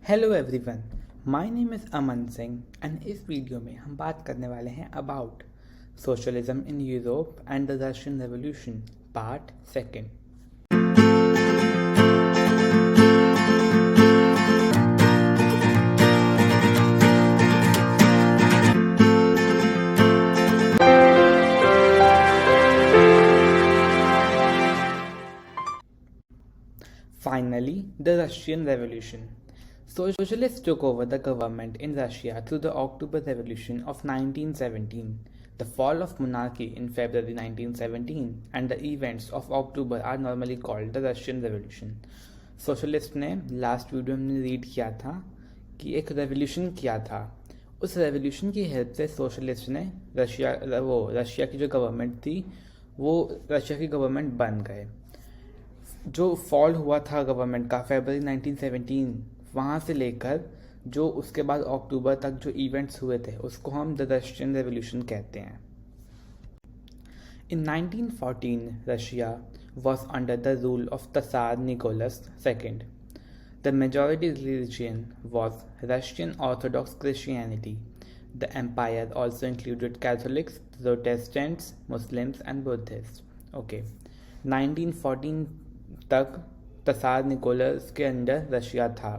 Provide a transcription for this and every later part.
Hello everyone, my name is Aman Singh and इस video में हम बात करने वाले हैं about socialism in Europe and the Russian revolution part second. Finally, the Russian Revolution. Socialists took over the government in Russia through the October Revolution of 1917. The fall of monarchy in February 1917 and the events of October are normally called the Russian Revolution. Socialist ने last video में read किया था कि एक revolution किया था। उस revolution की हेल्प से सोशलिस्ट ने रशिया की जो गवर्नमेंट थी वो रशिया की गवर्नमेंट बन गए। जो फॉल हुआ था गवर्नमेंट का फरवरी 1917, वहाँ से लेकर जो उसके बाद अक्टूबर तक जो इवेंट्स हुए थे उसको हम द रशियन रेवोल्यूशन कहते हैं। इन 1914 Russia was under the rule of Tsar Nicholas II. The majority religion was Russian Orthodox Christianity. The empire also included Catholics, Protestants, Muslims and Buddhists. Okay, 1914 तक तसार निकोलस के under Russia था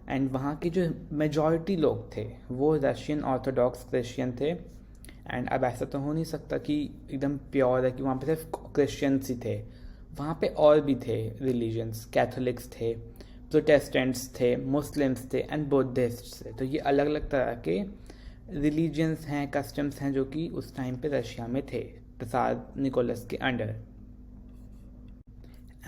and वहाँ के जो majority लोग थे वो Russian Orthodox Christian थे। एंड अब ऐसा तो हो नहीं सकता कि एकदम प्योर है कि वहाँ पे सिर्फ क्रिश्चियंस ही थे, वहाँ पे और भी थे रिलीजन्स, कैथोलिक्स थे, प्रोटेस्टेंट्स थे, मुस्लिम्स थे एंड बुद्धिस्ट थे। तो ये अलग अलग तरह के रिलीजन्स हैं, कस्टम्स हैं जो कि उस टाइम पे रशिया में थे तसार निकोलस के अंडर।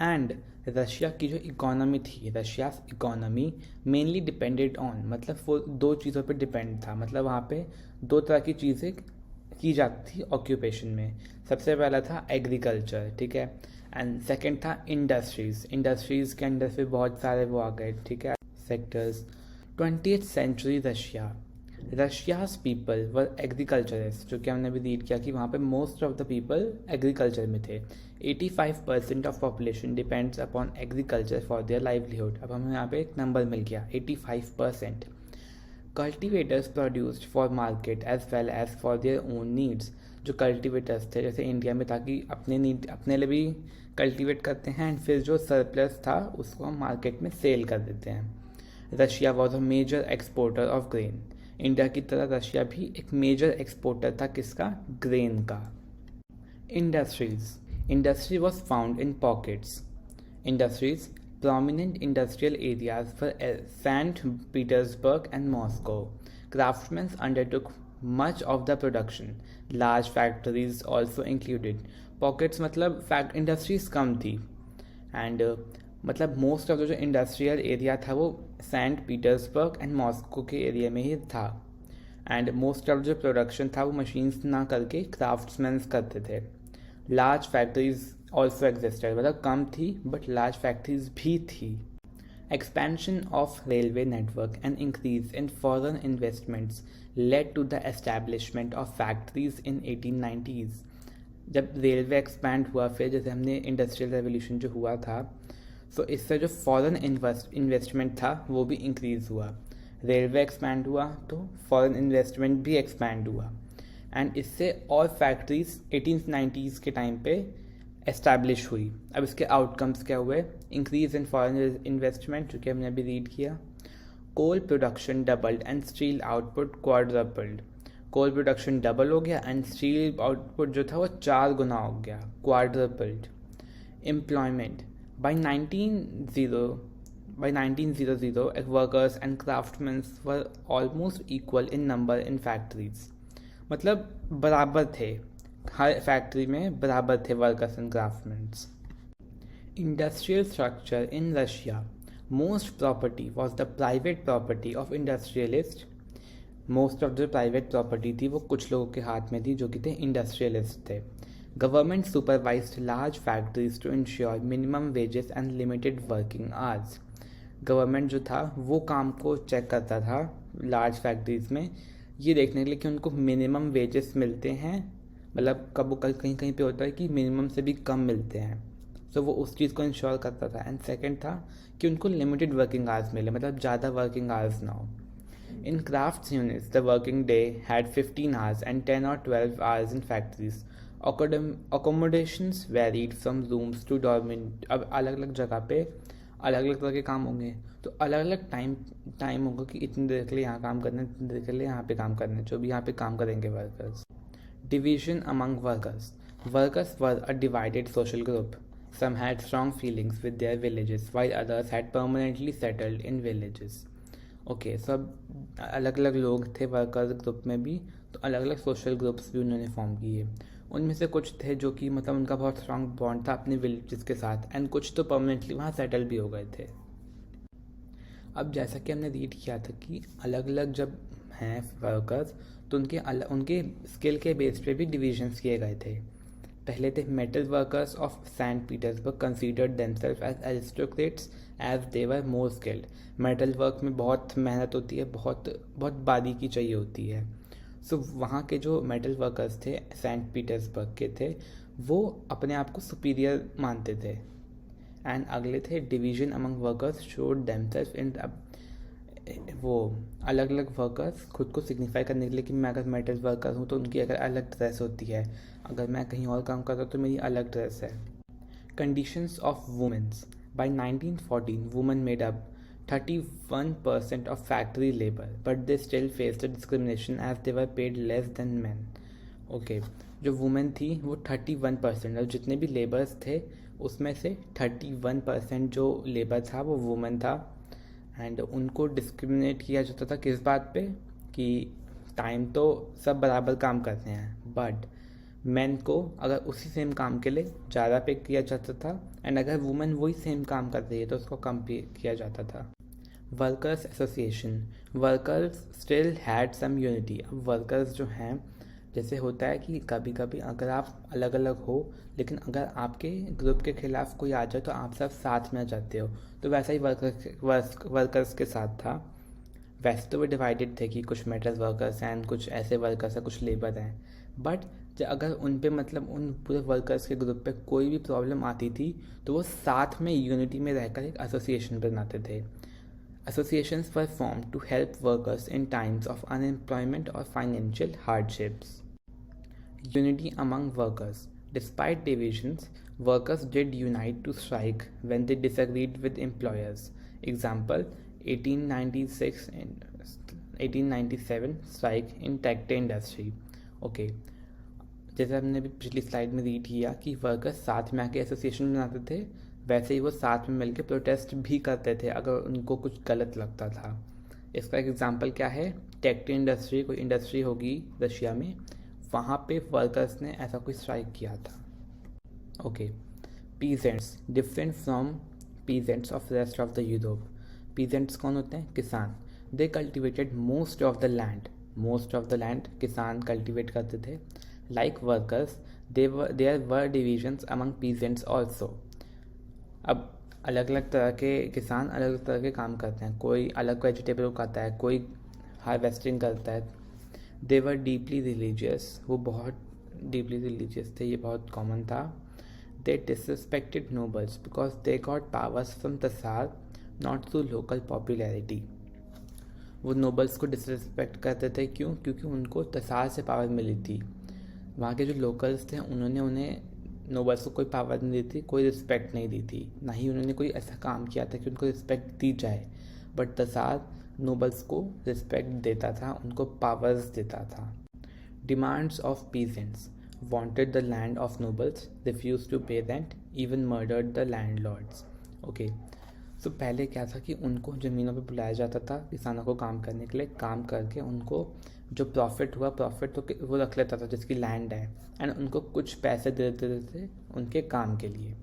एंड रशिया की जो इकोनॉमी थी, Russia's economy mainly depended on, मतलब वो दो चीज़ों पे डिपेंड था। मतलब वहाँ पे दो तरह की चीज़ें की जाती थी ऑक्यूपेशन में। सबसे पहला था एग्रीकल्चर, ठीक है, एंड सेकंड था इंडस्ट्रीज़ के अंडर से बहुत सारे वो आ गए, ठीक है, sectors. 20th century Russia's people were agriculturist, जो कि हमने भी रीड किया कि वहाँ पे most of the people agriculture में थे। 85% of population depends upon agriculture for their livelihood. अब हमें यहाँ पे एक नंबर मिल गया 85%। Cultivators produced for market as well as for their own needs. जो कल्टिवेटर्स थे जैसे इंडिया में, ताकि अपने लिए भी कल्टिवेट करते हैं एंड फिर जो सरप्लस था उसको हम मार्केट में सेल कर देते हैं। Russia was a major exporter of grain. India की तरह रशिया भी एक मेजर एक्सपोर्टर था, किसका? ग्रेन का। Industry was found in pockets. Industries prominent industrial areas were St. Petersburg and Moscow. Craftsmen undertook much of the production. Large factories also included. Pockets मतलब industries कम थी and मतलब most of the जो industrial area था वो Saint Petersburg and Moscow के area में ही था। And most of जो प्रोडक्शन था वो मशीन्स ना करके क्राफ्ट्समैन करते थे। लार्ज फैक्ट्रीज ऑल्सो एग्जिस्टेड, मतलब कम थी बट लार्ज फैक्ट्रीज भी थी। Expansion of railway network and increase in foreign investments led to the establishment of factories in 1890s। जब रेलवे एक्सपैंड हुआ, फिर जैसे हमने इंडस्ट्रियल रेवोल्यूशन जो हुआ था, तो इससे जो फॉरेन इन्वेस्टमेंट था वो भी इंक्रीज़ हुआ। रेलवे एक्सपैंड हुआ तो फॉरेन इन्वेस्टमेंट भी एक्सपैंड हुआ एंड इससे और फैक्ट्रीज 1890s के टाइम पे एस्टैब्लिश हुई। अब इसके आउटकम्स क्या हुए? इंक्रीज इन फॉरेन इन्वेस्टमेंट, जो कि हमने अभी रीड किया। Coal production doubled and steel output quadrupled. Coal production double हो गया एंड स्टील आउटपुट जो था वो 4 गुना हो गया, quadrupled. Employment by 1900 workers and craftsmen were almost equal in number in factories. मतलब बराबर थे, हर फैक्ट्री में बराबर थे workers and craftsman. Industrial structure in Russia, most property was the private property of industrialist. Most of जो private property थी वो कुछ लोगों के हाथ में थी जो कि थे इंडस्ट्रियलिस्ट थे। Government supervised large factories to ensure minimum wages and limited working hours. Government जो था वो काम को चेक करता था लार्ज फैक्ट्रीज में, ये देखने के लिए कि उनको मिनिमम वेजेस मिलते हैं, मतलब कब कहीं कहीं पे होता है कि मिनिमम से भी कम मिलते हैं, सो वो उस चीज़ को इंश्योर करता था। एंड सेकेंड था कि उनको लिमिटेड वर्किंग आवर्स मिले, मतलब ज़्यादा वर्किंग आवर्स ना हो। In crafts units, the working day had 15 hours and 10 or 12 hours in factories. Accommodations varied from rooms to dormitories. अब अलग अलग जगह पे अलग अलग तरह के काम होंगे, तो अलग अलग टाइम होगा कि इतनी देर के लिए यहाँ काम करना है, इतनी देर के लिए यहाँ पे काम करना है, जो भी यहाँ पे काम करेंगे workers. Division among workers. Workers were a divided social group. Some had strong feelings with their villages, while others had permanently settled in villages. Okay, सब अलग अलग लोग थे वर्कर्स ग्रुप में भी, तो अलग अलग सोशल ग्रुप्स भी उन्होंने फॉर्म किए। उनमें से कुछ थे जो कि मतलब उनका बहुत स्ट्रांग बॉन्ड था अपने विलेजेस के साथ, एंड कुछ तो परमानेंटली वहाँ सेटल भी हो गए थे। अब जैसा कि हमने रीड किया था कि अलग अलग जब हैं वर्कर्स, तो उनके स्किल के बेस पे भी डिविजन्स किए गए थे। पहले थे metal workers of Saint Petersburg considered themselves as aristocrats as they were more skilled. Metal work में बहुत मेहनत होती है, बहुत बहुत बारीकी चाहिए होती है। सो वहाँ के जो मेटल वर्कर्स थे सेंट पीटर्सबर्ग के थे, वो अपने आप को सुपीरियर मानते थे। एंड अगले थे division among workers showed themselves in, वो अलग अलग वर्कर्स खुद को सिग्निफाई करने के लिए कि मैं अगर मेटल वर्कर हूँ तो उनकी अगर अलग ड्रेस होती है, अगर मैं कहीं और काम करता हूँ तो मेरी अलग ड्रेस है। Conditions of womens. By 1914 women made up 31% of factory labor, but they still faced discrimination as they were paid less than men. Okay, जो वुमेन थी वो 31%, और जितने भी लेबर्स थे उसमें से 31% जो लेबर था वो वुमेन था। एंड उनको डिस्क्रिमिनेट किया जाता था किस बात पे, कि टाइम तो सब बराबर काम करते हैं, बट मैन को अगर उसी सेम काम के लिए ज़्यादा पे किया जाता था, एंड अगर वुमेन वही सेम काम कर रही है तो उसको कम पे किया जाता था। Workers association. Workers still had some unity. अब वर्कर्स जो हैं, जैसे होता है कि कभी कभी अगर आप अलग अलग हो, लेकिन अगर आपके ग्रुप के खिलाफ कोई आ जाए तो आप सब साथ में आ जाते हो, तो वैसा ही वर्कर्स के साथ था। वैसे तो वो डिवाइडेड थे कि कुछ मेटल वर्कर्स हैं, कुछ ऐसे वर्कर्स हैं, कुछ लेबर हैं, बट अगर उन पे मतलब उन पूरे वर्कर्स के ग्रुप पे कोई भी प्रॉब्लम आती थी तो वो साथ में यूनिटी में रहकर एक एसोसिएशन बनाते थे। Associations were formed to help workers in times of unemployment or financial hardships. Unity among workers. Despite divisions, workers did unite to strike when they disagreed with employers. Example, 1896 and 1897 strike in tech industry. Okay. जैसे हमने भी पिछली slide में read किया कि workers साथ में आके एसोसिएशन बनाते थे, वैसे ही वो साथ में मिलकर प्रोटेस्ट भी करते थे अगर उनको कुछ गलत लगता था। इसका एक एग्जांपल क्या है, टेक इंडस्ट्री, कोई इंडस्ट्री होगी रशिया में, वहाँ पे वर्कर्स ने ऐसा कोई स्ट्राइक किया था। Okay, peasants. Different from peasants of rest of the Europe. Peasants कौन होते हैं? किसान। They cultivated most of the land. Most of the land किसान कल्टिवेट करते थे। Like workers there were divisions among peasants also. अब अलग अलग तरह के किसान अलग अलग तरह के काम करते हैं, कोई अलग वेजिटेबल उगाता है, कोई हार्वेस्टिंग करता है। दे वर डीपली रिलीजियस, वो बहुत डीपली रिलीजियस थे, ये बहुत कॉमन था। They disrespected nobles because they got powers from tsar not through local popularity. वो नोबल्स को डिसरिस्पेक्ट करते थे, क्यों? क्योंकि उनको तसार से पावर मिली थी। वहाँ के जो लोकल्स थे उन्होंने उन्हें नोबल्स को कोई पावर नहीं दी थी, कोई रिस्पेक्ट नहीं दी थी, ना ही उन्होंने कोई ऐसा काम किया था कि उनको रिस्पेक्ट दी जाए, बट तसार नोबल्स को रिस्पेक्ट देता था, उनको पावर्स देता था। Demands of peasants. Wanted the land of nobles, refuse to pay rent, even murdered the landlords. Okay, so पहले क्या था कि उनको ज़मीनों पे बुलाया जाता था किसानों को काम करने के लिए, काम करके उनको जो प्रॉफिट हुआ, प्रॉफिट तो वो रख लेता था जिसकी लैंड है, एंड उनको कुछ पैसे दे देते थे उनके काम के लिए।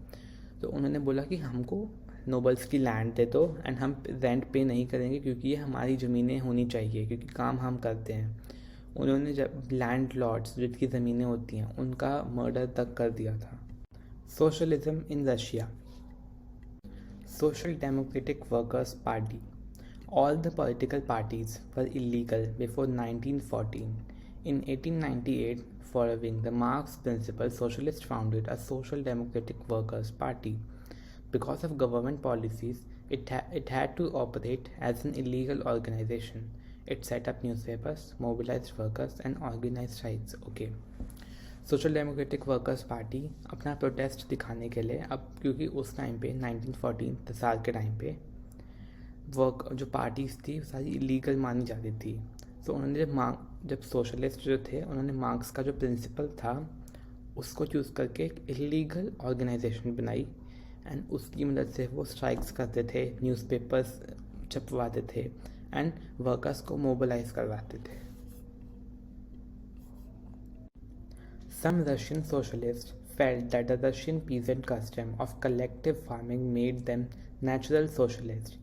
तो उन्होंने बोला कि हमको नोबल्स की लैंड दे दो, एंड हम रेंट पे नहीं करेंगे क्योंकि ये हमारी ज़मीनें होनी चाहिए, क्योंकि काम हम करते हैं। उन्होंने जब लैंड लॉर्ड्स जिनकी ज़मीनें होती हैं उनका मर्डर तक कर दिया था। Socialism in Russia. Social Democratic Workers' Party. All the political parties were illegal before 1914. In 1898, following the Marx principles, socialists founded a Social Democratic Workers' Party. Because of government policies, it had to operate as an illegal organization. It set up newspapers, mobilized workers, and organized strikes. Okay. Social democratic workers party अपना protest दिखाने के लिए, अब क्योंकि उस time पे 1914 साल के टाइम पे वर्क जो पार्टीज थी सारी इलीगल मानी जाती थी। तो उन्होंने जब सोशलिस्ट जो थे उन्होंने मार्क्स का जो प्रिंसिपल था उसको चूज़ करके एक इलीगल ऑर्गेनाइजेशन बनाई एंड उसकी मदद से वो स्ट्राइक्स करते थे, न्यूज़पेपर्स छपवाते थे एंड वर्कर्स को मोबिलाइज करवाते थे। Some Russian socialists felt that the Russian peasant custom of collective farming made them natural socialists.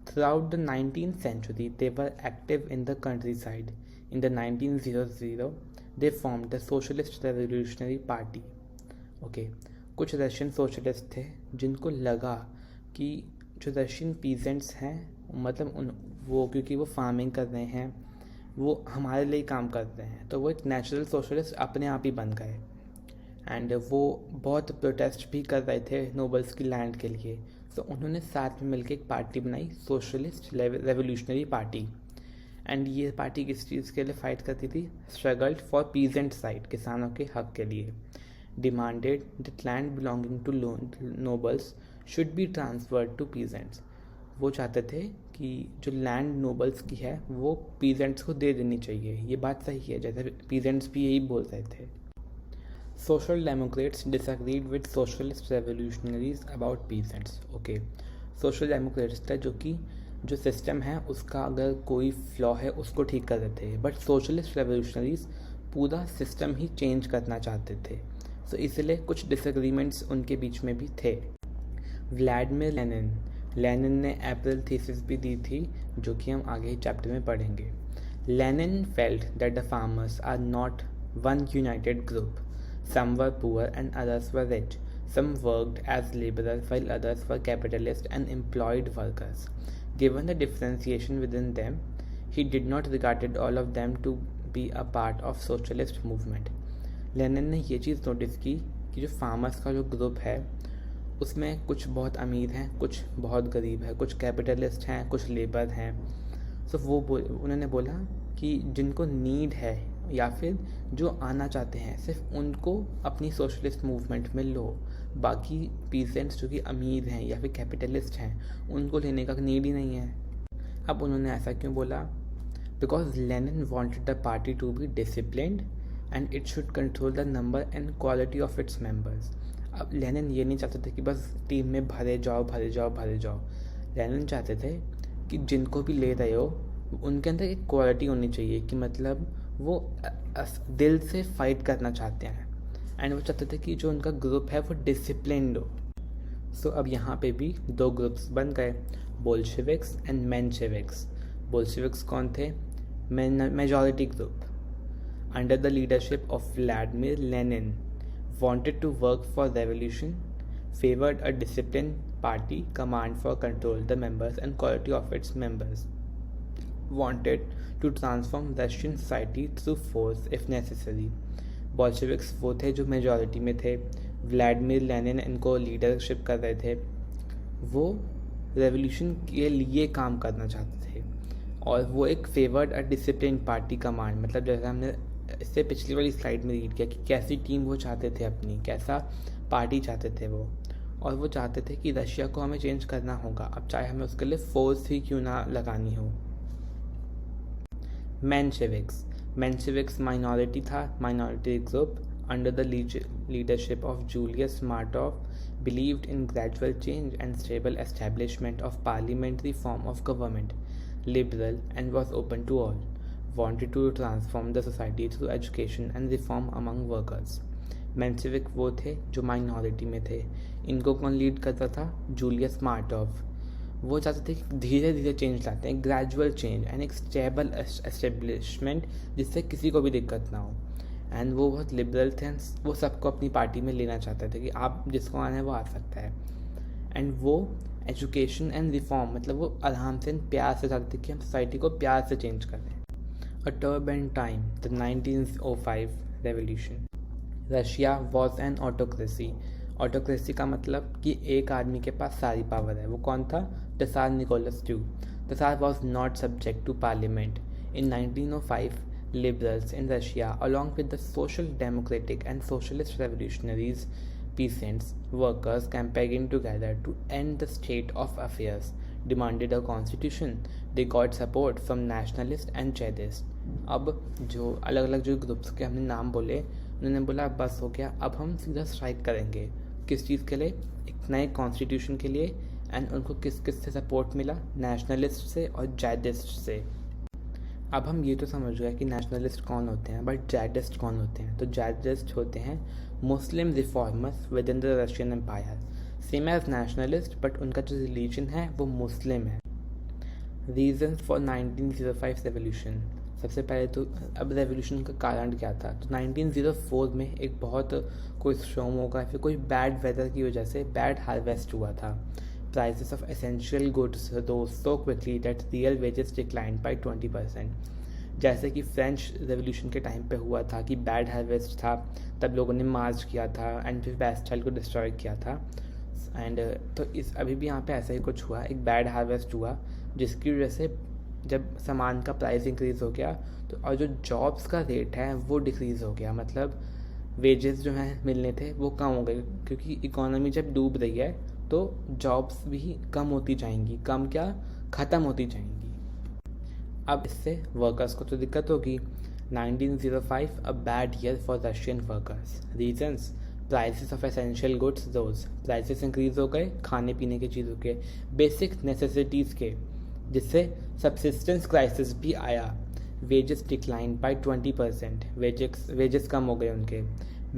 Throughout the 19th century, they were active in the countryside. In the 1900, they formed the Socialist Revolutionary Party. Okay, कुछ Russian socialist थे जिनको लगा कि जो Russian peasants हैं मतलब वो क्योंकि वो फार्मिंग कर रहे हैं वो हमारे लिए काम कर रहे हैं, तो वो एक नेचुरल सोशलिस्ट अपने आप ही बन गए एंड वो बहुत प्रोटेस्ट भी कर रहे थे नोबल्स की लैंड के लिए। तो उन्होंने साथ में मिलकर एक पार्टी बनाई, सोशलिस्ट रेवोल्यूशनरी पार्टी। एंड ये पार्टी किस चीज़ के लिए फ़ाइट करती थी? स्ट्रगल्ड फॉर पीजेंट साइड, किसानों के हक के लिए। Demanded that land belonging to nobles should be transferred to peasants. वो चाहते थे कि जो लैंड नोबल्स की है वो पीजेंट्स को दे देनी चाहिए। ये बात सही है, जैसे पीजेंट्स भी यही बोल रहे थे। Social Democrats disagreed with socialist revolutionaries about peasants. Okay, social Democrats थे जो सिस्टम है उसका अगर कोई फ्लॉ है उसको ठीक कर देते थे, बट सोशलिस्ट रेवोल्यूशनरीज पूरा सिस्टम ही चेंज करना चाहते थे। तो इसलिए कुछ डिसएग्रीमेंट्स उनके बीच में भी थे। व्लादिमीर लेनिन ने अप्रैल थीसिस भी दी थी जो कि हम आगे चैप्टर में पढ़ेंगे। Lenin felt that the farmers are not one united group. Some were poor and others were rich. Some worked as labourers while others were capitalists and employed workers. Given the differentiation within them, he did not regarded all of them to be a part of socialist movement. Lenin ने ये चीज़ notice की कि जो farmers का जो group है उसमें कुछ बहुत अमीर हैं, कुछ बहुत गरीब है, कुछ कैपिटलिस्ट हैं, कुछ लेबर हैं। तो उन्होंने बोला कि जिनको नीड है या फिर जो आना चाहते हैं सिर्फ उनको अपनी सोशलिस्ट मूवमेंट में लो, बाकी पीसेंट्स जो कि अमीर हैं या फिर कैपिटलिस्ट हैं उनको लेने का नीड ही नहीं है। अब उन्होंने ऐसा क्यों बोला? Because Lenin wanted the party to be disciplined and it should control the number and quality of its members. अब लेनिन ये नहीं चाहते थे कि बस टीम में भरे जाओ। लेनिन चाहते थे कि जिनको भी ले रहे हो उनके अंदर एक क्वालिटी होनी चाहिए कि मतलब वो दिल से फाइट करना चाहते हैं एंड वो चाहते थे कि जो उनका ग्रुप है वो डिसिप्लिन्ड हो। सो अब यहाँ पे भी दो ग्रुप्स बन गए, बोल्शेविक्स एंड मेंशेविक्स। बोल्शेविक्स कौन थे? Majority group under the leadership of Vladimir Lenin wanted to work for revolution, favored a disciplined party, command for control the members and quality of its members, wanted to transform Russian society through force if necessary. Bolsheviks वो थे जो majority में थे, Vladimir Lenin इनको leadership कर रहे थे, वो रेवोल्यूशन के लिए काम करना चाहते थे और वो एक favoured a discipline party command, मतलब जैसे हमने इससे पिछली वाली स्लाइड में रीड किया कि कैसी टीम वो चाहते थे अपनी, कैसा पार्टी चाहते थे वो, और वो चाहते थे कि रशिया को हमें चेंज करना होगा, अब चाहे हमें उसके लिए फोर्स ही क्यों ना लगानी हो। मेंशेविक्स माइनॉरिटी था, minority group under the leadership of Julius Martov, believed in gradual change and stable establishment of parliamentary form of government, liberal and was open to all, wanted to transform the society through education and reform among workers. Menshevik वो थे जो minority में थे। इनको कौन lead करता था? Julius Martov. वो चाहते थे कि धीरे धीरे चेंज लाते हैं, ग्रेजुअल चेंज एंड एक स्टेबल एस्टेब्लिशमेंट जिससे किसी को भी दिक्कत ना हो। एंड वो बहुत लिबरल थे, वो सबको अपनी पार्टी में लेना चाहते थे कि आप जिसको आना है वो आ सकता है। एंड वो एजुकेशन एंड रिफॉर्म मतलब वो आराम से प्यार से चाहते थे कि हम सोसाइटी को प्यार से चेंज करें। A turbulent time, the 1905 revolution. Russia was an autocracy. Autocracy का मतलब कि एक आदमी के पास सारी पावर है. वो कौन था? Tsar Nicholas two. Tsar was not subject to parliament. In 1905, liberals in Russia, along with the social democratic and socialist revolutionaries, peasants, workers campaigned together to end the state of affairs, demanded a constitution. They got support from nationalists and chadists. अब जो अलग अलग जो groups के हमने नाम बोले, उन्होंने बोला बस हो गया, अब हम सीधा स्ट्राइक करेंगे. किस चीज़ के लिए? एक नए कॉन्स्टिट्यूशन के लिए. एंड उनको किस किस से सपोर्ट मिला? नेशनलिस्ट से और जैडिस्ट से. अब हम ये तो समझ गए कि नेशनलिस्ट कौन होते हैं, बट जैडिस्ट कौन होते हैं? तो जैडिस्ट होते हैं Muslim reformers within the Russian empire, same as nationalist, but उनका जो रिलीजन है वो मुस्लिम है. Reason for 1905 revolution. सबसे पहले तो अब रेवोल्यूशन का कारण क्या था? तो 1904 में एक बहुत कोई स्टॉर्म होगा, फिर कोई बैड वेदर की वजह से बैड हार्वेस्ट हुआ था. Prices of essential goods rose so quickly that real wages declined by 20%. जैसे कि फ्रेंच रेवोल्यूशन के टाइम पे हुआ था कि बैड हार्वेस्ट था, तब लोगों ने मार्च किया था एंड फिर बैस्टाइल को डिस्ट्रॉय किया था. एंड तो इस अभी भी यहाँ पे ऐसा ही कुछ हुआ, एक बैड हार्वेस्ट हुआ जिसकी वजह से जब सामान का प्राइस इंक्रीज़ हो गया तो और जो जॉब्स का रेट है वो डिक्रीज़ हो गया. मतलब वेजेस जो हैं मिलने थे वो कम हो गए, क्योंकि इकोनॉमी जब डूब रही है तो जॉब्स भी कम होती जाएंगी. कम क्या, ख़त्म होती जाएंगी. अब इससे वर्कर्स को तो दिक्कत होगी. 1905 a bad year for Russian workers. Reasons: prices of essential goods rose. Prices increase हो गए खाने पीने की चीज़ों के, बेसिक नेसेसिटीज़ के, जिससे सब्सिस्टेंस क्राइसिस भी आया. Wages decline by 20%. वेजेस कम हो गए उनके.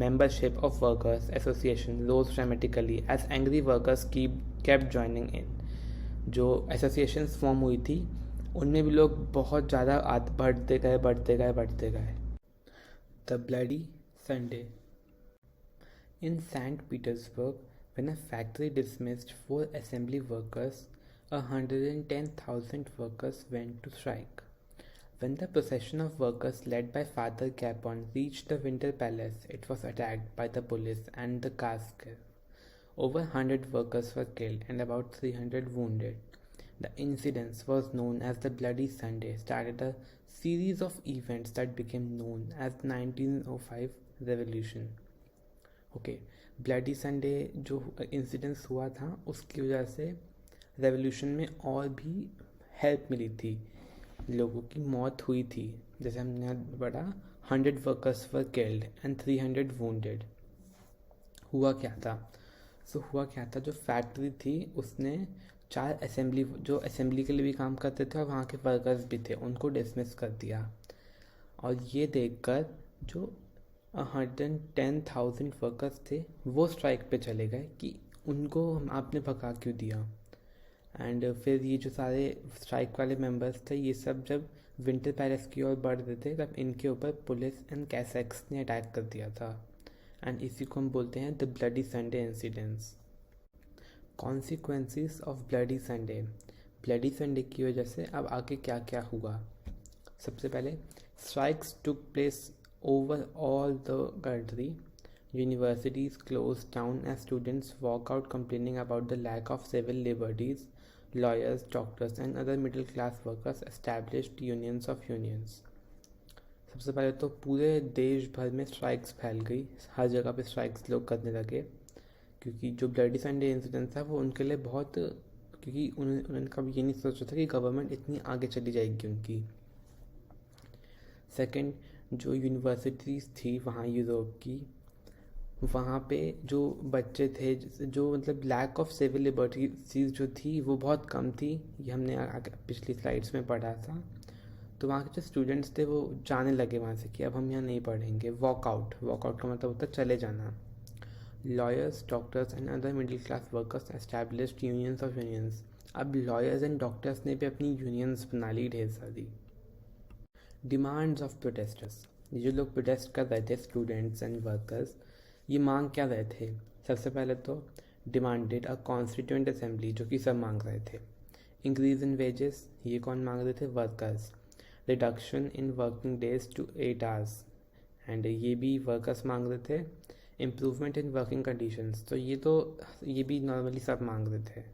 Membership of workers association rose dramatically as angry workers kept joining in. जो एसोसिएशंस फॉर्म हुई थी उनमें भी लोग बहुत ज़्यादा बढ़ते गए. The Bloody Sunday. In St. Petersburg, when a factory dismissed 4 assembly workers, 110,000 workers went to strike. When the procession of workers led by Father Capon reached the Winter Palace, it was attacked by the police and the Kasker. Over 100 workers were killed and about 300 wounded. The incident was known as the Bloody Sunday, started a series of events that became known as the 1905 Revolution. Okay, Bloody Sunday जो incidence हुआ था उसकी वजह से revolution में और भी help मिली थी, लोगों की मौत हुई थी. जैसे हमने पढ़ा 100 workers were killed and 300 wounded. हुआ क्या था? जो फैक्ट्री थी उसने 4 असेंबली के लिए भी काम करते थे और वहाँ के वर्कर्स भी थे, उनको डिसमिस कर दिया. और ये देखकर जो 110,000 वर्कर्स थे वो स्ट्राइक पे चले गए कि उनको आपने भगा क्यों दिया. एंड फिर ये जो सारे स्ट्राइक वाले मेंबर्स थे ये सब जब विंटर पैलेस की ओर बढ़ रहे थे तब इनके ऊपर पुलिस एंड कैसेक्स ने अटैक कर दिया था. एंड इसी को हम बोलते हैं the bloody Sunday incidents. Consequences of bloody Sunday. Bloody Sunday की वजह से अब आगे क्या क्या हुआ? सबसे पहले strikes took place over all the country. Universities closed down as students walk out complaining about the lack of civil liberties. Lawyers, doctors and other middle class workers established unions of unions. सबसे पहले तो पूरे देश भर में strikes फैल गई, हर जगह पे स्ट्राइक्स लोग करने लगे, क्योंकि जो ब्लडी संडे इंसिडेंट था वो उनके लिए बहुत, क्योंकि उन्होंने कभी ये नहीं सोचा था कि गवर्नमेंट इतनी आगे चली जाएगी उनकी. सेकंड, जो यूनिवर्सिटीज़ थी वहाँ यूरोप की, वहाँ पे जो बच्चे थे जो मतलब लैक ऑफ सिविल लिबर्टीज जो थी वो बहुत कम थी. ये हमने पिछली स्लाइड्स में पढ़ा था. तो वहाँ के जो स्टूडेंट्स थे वो जाने लगे वहाँ से कि अब हम यहाँ नहीं पढ़ेंगे. वॉकआउट का मतलब होता है चले जाना. Lawyers, doctors and other middle class workers established unions of unions. अब लॉयर्स एंड डॉक्टर्स ने भी अपनी यूनियंस बना ली ढेर सारी. Demands of protesters. ये जो लोग प्रोटेस्ट कर रहे थे स्टूडेंट्स एंड वर्कर्स, ये मांग क्या रहे थे? सबसे पहले तो डिमांडेड अ कॉन्स्टिट्यूएंट असेंबली, जो कि सब मांग रहे थे. इंक्रीज इन वेजेस, ये कौन मांग रहे थे? Workers. Reduction in working days to 8 hours, and ये भी वर्कर्स मांग रहे थे। इम्प्रूवमेंट इन वर्किंग कंडीशंस, तो ये भी नॉर्मली सब मांग रहे थे।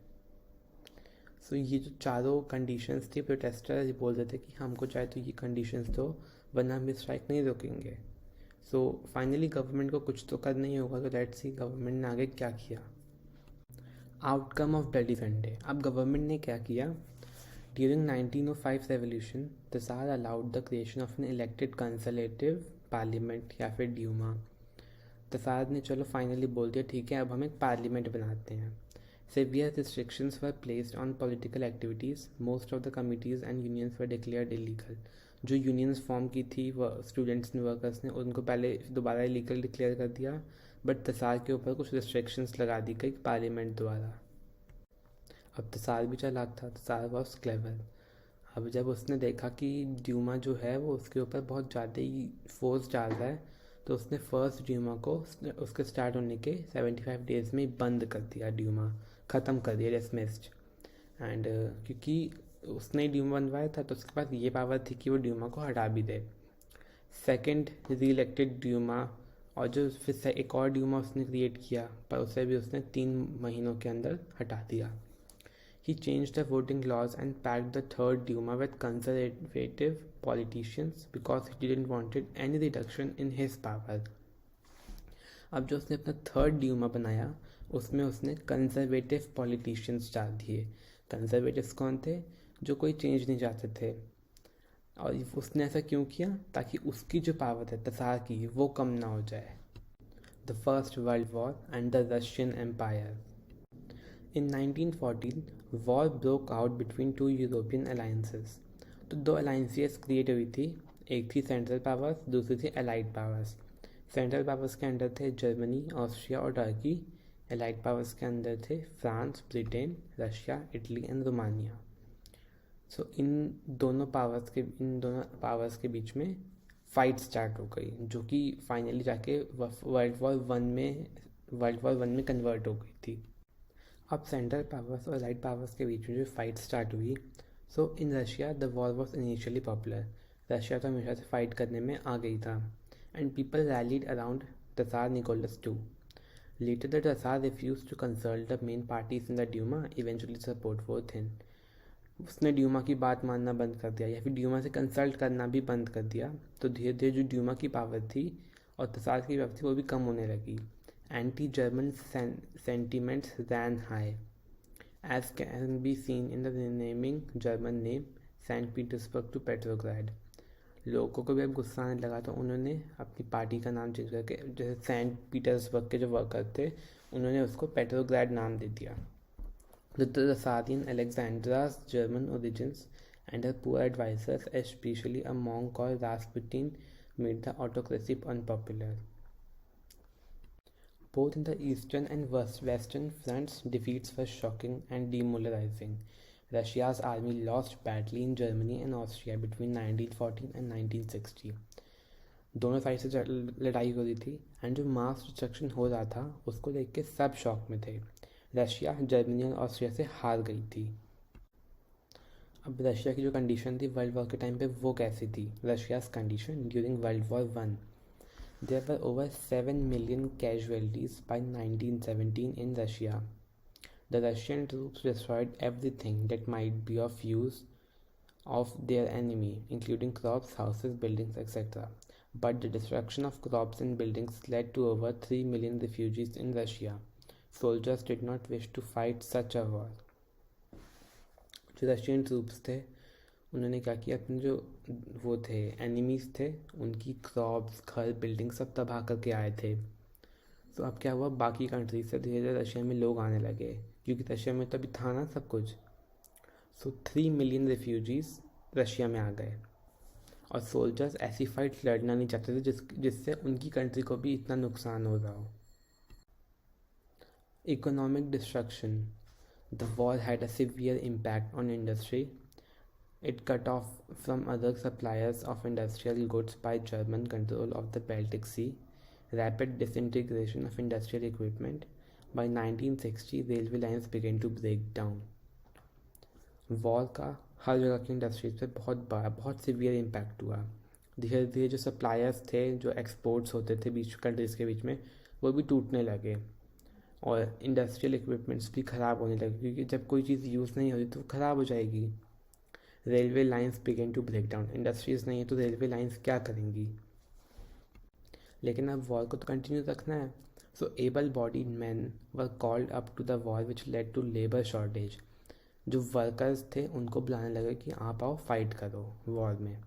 सो ये जो चारों कंडीशंस थी, प्रोटेस्टर्स बोल रहे थे कि हमको चाहे तो ये कंडीशंस दो, वरना हम स्ट्राइक नहीं रोकेंगे। सो फाइनली गवर्नमेंट को कुछ तो करना ही होगा, तो लेट्स सी गवर्नमेंट ने आगे क्या किया। Outcome of bloody Sunday. अब गवर्नमेंट ने क्या किया, during 1905 revolution the tsar allowed the creation of an elected consultative parliament या फिर ड्यूमा। द ज़ार ने चलो फाइनली बोल दिया ठीक है, अब हम एक पार्लियामेंट बनाते हैं। Severe restrictions were placed on political activities. Most of the committees and unions were declared illegal. जो यूनियंस फॉर्म की थी स्टूडेंट्स ने, वर्कर्स ने, उनको पहले दोबारा इलीगल डिक्लेयर कर दिया, बट तसार के ऊपर कुछ रिस्ट्रिक्शंस लगा दी गई पार्लियामेंट द्वारा। अब तसार भी चालाक था, तसार वॉज क्लेवर। अब जब उसने देखा कि ड्यूमा जो है वो उसके ऊपर बहुत ज़्यादा ही फोर्स डाल रहा है, तो उसने फर्स्ट ड्यूमा को उसके स्टार्ट होने के 75 डेज़ में बंद कर दिया, ड्यूमा ख़त्म कर दिया, डिसमिस्ड। एंड क्योंकि उसने ड्यूमा बनवाया था तो उसके पास ये पावर थी कि वो ड्यूमा को हटा भी दे। सेकंड री इलेक्टेड ड्यूमा, और जो फिर एक और ड्यूमा उसने क्रिएट किया, पर उसे भी उसने 3 महीनों के अंदर हटा दिया। He changed the voting laws and packed the third Duma with conservative politicians because he didn't wanted any reduction in his power. अब जो उसने अपना थर्ड ड्यूमा बनाया उसमें उसने कंजर्वेटिव पॉलिटिशियंस डाल दिए। कंजर्वेटिव्स कौन थे, जो कोई चेंज नहीं चाहते थे। और उसने ऐसा क्यों किया, ताकि उसकी जो पावर है तसार की वो कम ना हो जाए। The first world war and the Russian empire. In 1914, war broke out between two European alliances. तो 2 अलाइंसेस क्रिएट हुई थी, एक थी सेंट्रल पावर्स, दूसरी थी एलाइड पावर्स। सेंट्रल पावर्स के अंदर थे जर्मनी, ऑस्ट्रिया और टर्की। एलाइड पावर्स के अंदर थे France, Britain, Russia, Italy and Romania. So इन दोनों पावर्स के बीच में फाइट स्टार्ट हो गई, जो कि फाइनली जाके वर्ल्ड वॉर वन में कन्वर्ट हो गई थी। अब सेंट्रल पावर्स और लाइट पावर्स के बीच में जो फाइट स्टार्ट हुई, so in Russia the war was initially popular. Russia तो हमेशा से फाइट करने में आ गई था, and people rallied around tsar Nicholas II। Later the tsar refuse to consult the main parties in the Duma, eventually support war thin. उसने Duma की बात मानना बंद कर दिया, या फिर ड्यूमा से कंसल्ट करना भी बंद कर दिया। तो धीरे धीरे जो ड्यूमा की पावर थी और तसार की पावर थी वो भी कम होने लगी। Anti-German sentiments ran high, as can be seen in the renaming German name St. Petersburg to Petrograd. लोगों को भी अब गुस्सा आने लगा तो उन्होंने अपनी पार्टी का नाम चेंज करके, जैसे सेंट पीटर्सबर्ग के जो वर्कर थे उन्होंने उसको पेट्रोग्राड नाम दे दिया। The Thessalian Alexandra's German origins and her poor advisors, especially a monk called Rasputin, made the autocracy unpopular. Both in the eastern and western fronts, defeats were shocking and demoralizing. Russia's army lost badly in Germany and Austria between 1914 and 1960. दोनों side से लड़ाई हो रही थी, and जो mass destruction हो रहा था उसको देख के सब शॉक में थे। रशिया जर्मनी और ऑस्ट्रिया से हार गई थी। अब रशिया की जो कंडीशन थी वर्ल्ड वॉर के टाइम पे वो कैसी थी, Russia's condition during world war 1। There were over 7 million casualties by 1917 in Russia. The Russian troops destroyed everything that might be of use of their enemy, including crops, houses, buildings, etc. But the destruction of crops and buildings led to over 3 million refugees in Russia. Soldiers did not wish to fight such a war. जो Russian troops थे उन्होंने क्या किया, अपने जो वो थे enemies थे उनकी क्रॉप्स, घर, बिल्डिंग सब तबाह करके आए थे। तो अब क्या हुआ, बाकी कंट्रीज से धीरे धीरे रशिया में लोग आने लगे, क्योंकि रशिया में तो अभी था ना सब कुछ। सो 3 मिलियन रेफ्यूजीज़ रशिया में आ गए, और सोल्जर्स ऐसी फाइट लड़ना नहीं चाहते थे जिससे उनकी कंट्री को भी इतना नुकसान हो रहा हो। Economic destruction. The war had a severe impact on industry. It cut off from other suppliers of industrial goods by German control of the Baltic Sea, rapid disintegration of industrial equipment. By 1960, railway lines began to break down. War का हर जगह की industries पे बहुत बड़ा बहुत severe impact हुआ। धीरे धीरे जो सप्लायर्स थे, जो एक्सपोर्ट्स होते थे बीच कंट्रीज़ के बीच में, वो भी टूटने लगे और इंडस्ट्रियल इक्विपमेंट्स भी ख़राब होने लगे, क्योंकि जब कोई चीज़ यूज़ नहीं होती तो ख़राब हो जाएगी। Railway lines began to break down, industries नहीं है तो रेलवे लाइंस क्या करेंगी। लेकिन अब वॉर को तो कंटिन्यू रखना है, so able bodied man were called up to the war which led to labour shortage. जो वर्कर्स थे उनको बुलाने लगे कि आप आओ फाइट करो वॉर में,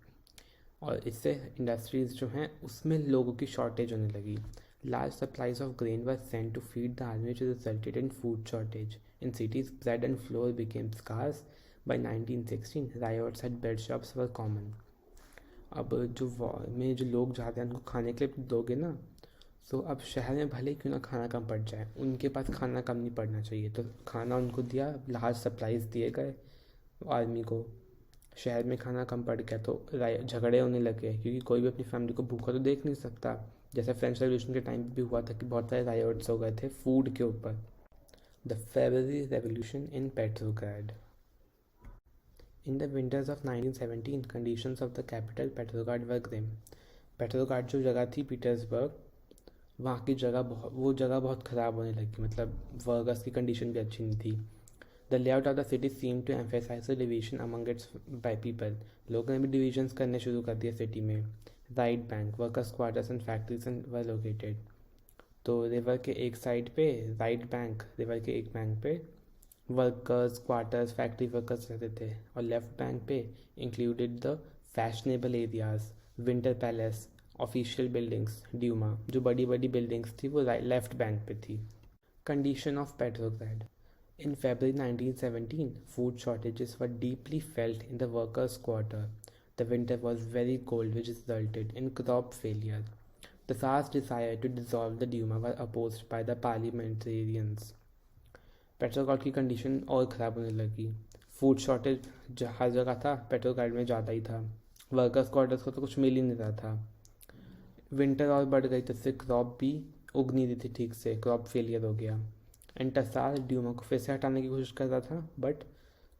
और इससे इंडस्ट्रीज़ जो हैं उसमें लोगों की शॉर्टेज होने लगी। Large supplies of grain were sent to feed the army which resulted in food shortage in cities. Bread and flour became scarce. By 1916 riots at bread shops were common. अब जो war में जो लोग जाते हैं उनको खाने के लिए दोगे ना, सो अब शहर में भले क्यों ना खाना कम पड़ जाए, उनके पास खाना कम नहीं पड़ना चाहिए, तो खाना उनको दिया, लार्ज सप्लाईज दिए गए आर्मी को। शहर में खाना कम पड़ गया तो झगड़े होने लगे, क्योंकि कोई भी अपनी फैमिली को भूखा तो देख नहीं सकता। जैसे फ्रेंच रेवोल्यूशन के टाइम पे भी हुआ था कि बहुत सारे रायोट्स हो गए थे फूड के ऊपर। The February revolution in Petrograd. In the winters of 1917 conditions of the capital Petrograd were grim. Petrograd जो जगह थी पीटर्सबर्ग, वहाँ की वो जगह बहुत ख़राब होने लगी, मतलब वर्कर्स की कंडीशन भी अच्छी नहीं थी। The layout of the city seem to emphasise the division among its by people. लोगों ने भी डिविजन्स करने शुरू कर दिए सिटी में। Right bank, workers quarters and factories were located. तो रिवर के एक साइड पे राइट बैंक, रिवर के एक बैंक पे वर्कर्स क्वार्टर्स फैक्ट्री वर्कर्स रहते थे, और लेफ्ट बैंक पे included the fashionable areas, winter palace, official buildings, Duma. जो बड़ी बड़ी बिल्डिंग्स थी वो लेफ्ट बैंक पे थी। Condition of Petrograd. In February 1917, food shortages were deeply felt in the workers' quarter. The winter was very cold, which resulted in crop failure. The Tsar's desire to dissolve the Duma were opposed by the parliamentarians. Petrograd की condition और ख़राब होने लगी। Food shortage हर जगह था, Petrograd में ज़्यादा ही था। वर्कर्स क्वार्टर्स को तो कुछ मिल ही नहीं रहा था। विंटर और बढ़ गई तो इससे क्रॉप भी उग नहीं रही थी ठीक से, क्रॉप फेलियर हो गया। एंड टसार ड्यूमा को फिर से हटाने की कोशिश कर रहा था, बट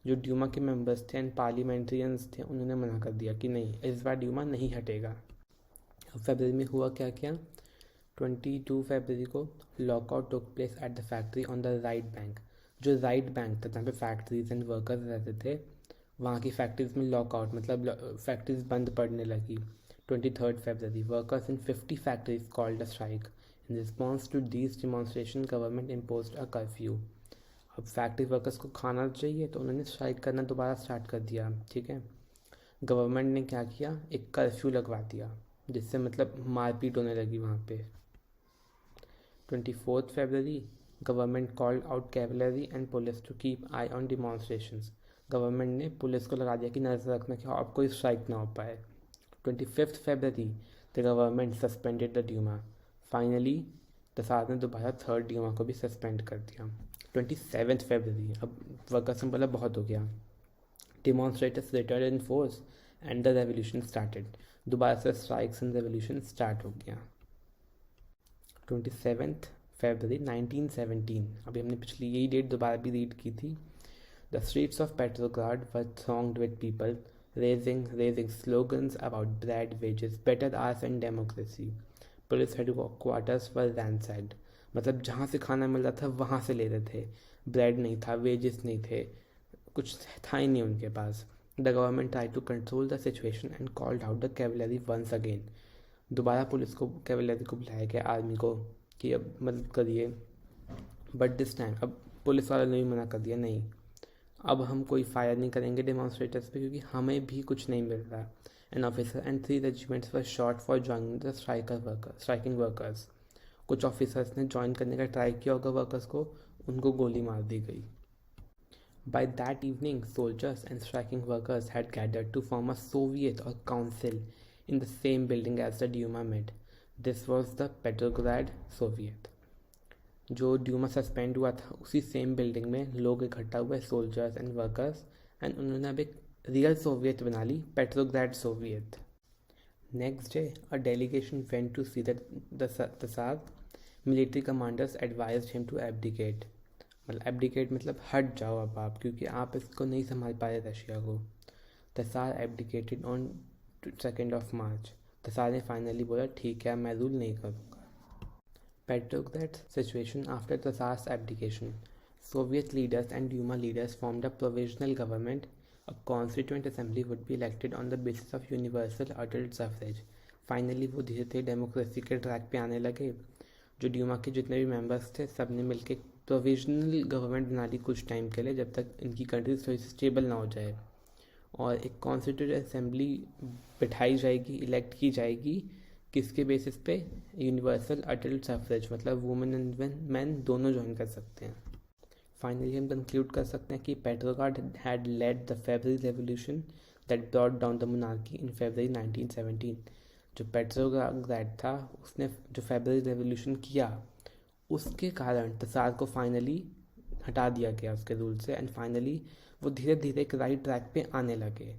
जो ड्यूमा के मेंबर्स थे एंड पार्लियामेंट्रियंस थे उन्होंने मना कर दिया कि नहीं, इस बार ड्यूमा नहीं हटेगा। अब फरवरी में हुआ क्या क्या, 22 फरवरी को lockout took place at the factory on the right bank. जो राइट बैंक था जहाँ पे फैक्ट्रीज एंड वर्कर्स रहते थे, वहाँ की फैक्ट्रीज में लॉकआउट, मतलब फैक्ट्रीज बंद पड़ने लगी। 23 February workers in 50 factories called a strike. In response to these demonstration, government imposed a curfew. अब फैक्ट्री वर्कर्स को खाना चाहिए तो उन्होंने स्ट्राइक करना दोबारा स्टार्ट कर दिया, ठीक है। गवर्नमेंट ने क्या किया, एक कर्फ्यू लगवा दिया, जिससे मतलब मारपीट होने लगी वहाँ पे। 24 February government called out cavalry and police to keep eye on demonstrations. Government ने पुलिस को लगा दिया कि नजर रखना कि अब कोई स्ट्राइक ना हो पाए। 25 February the government suspended the Duma. Finally दसाद ने दोबारा थर्ड ड्यूमा को भी सस्पेंड कर दिया। 27 फरवरी, अब वर्कर्स ने बोला बहुत हो गया। Demonstrators return in force and the revolution started. दोबारा से स्ट्राइक्स एंड रेवोल्यूशन स्टार्ट हो गया। 27 फरवरी 1917, अभी हमने पिछली यही डेट दोबारा भी रीड की थी। The streets of Petrograd were thronged with people raising slogans about bread, wages, better hours and democracy. Police headquarters were ransacked, मतलब जहाँ से खाना मिल रहा था वहाँ से ले रहे थे। ब्रेड नहीं था, वेजेस नहीं थे, कुछ था ही नहीं उनके पास। The government try to control the situation and called out the cavalry once again. दोबारा पुलिस को, कैवलरी को बुलाया गया, आर्मी को, कि अब मदद करिए। बट दिस टाइम अब पुलिस वालों ने भी मना कर दिया, नहीं अब हम कोई फायर नहीं करेंगे डेमोन्स्ट्रेटर्स पे, क्योंकि हमें भी कुछ नहीं मिल रहा। An officer and 3 regiments were shot for joining the striking workers. कुछ ऑफिसर्स ने ज्वाइन करने का ट्राई किया होगा वर्कर्स को, उनको गोली मार दी गई। By that evening, soldiers and striking workers had gathered to form a Soviet or council in the same building as the Duma met. This was the Petrograd Soviet. जो ड्यूमा सस्पेंड हुआ था उसी same building में लोग इकट्ठा हुए, soldiers and workers, and उन्होंने अब एक रियल सोवियत बना ली, Petrograd Soviet. Next day a delegation went to see the Tsar. Military commanders advised him to abdicate, मतलब एब्डिकेट मतलब हट जाओ अब आप, क्योंकि आप इसको नहीं संभाल पाए रशिया को। Tasar abdicated on 2nd of March। Tasar ने फाइनली बोला ठीक है मैं रूल नहीं करूँगा। Petrograd situation after Tsar's abdication। Soviet leaders and Duma leaders formed a provisional government। A constituent assembly would be elected on the basis of universal adult suffrage। Finally वो धीरे धीरे डेमोक्रेसी के ट्रैक पे आने लगे। जो ड्यूमा के जितने भी मेंबर्स थे सब ने मिलकर प्रोविजनल गवर्नमेंट बना ली कुछ टाइम के लिए, जब तक इनकी कंट्री थोड़ी सी स्टेबल ना हो जाए, और एक कॉन्स्टिट्यूट असेंबली बिठाई जाएगी, इलेक्ट की जाएगी। किसके बेसिस पे? यूनिवर्सल अडल्ट सफरेज, मतलब वुमेन एंड मैन दोनों ज्वाइन कर सकते हैं। फाइनली हम कंक्लूड कर सकते हैं कि Petrograd had led the February revolution that brought down the monarchy in February 1917। जो पेट्रोग्राड था उसने जो फेब्रुअरी रेवोल्यूशन किया उसके कारण तसार को फाइनली हटा दिया गया उसके रूल से, एंड फाइनली वो धीरे धीरे एक राइट ट्रैक पे आने लगे।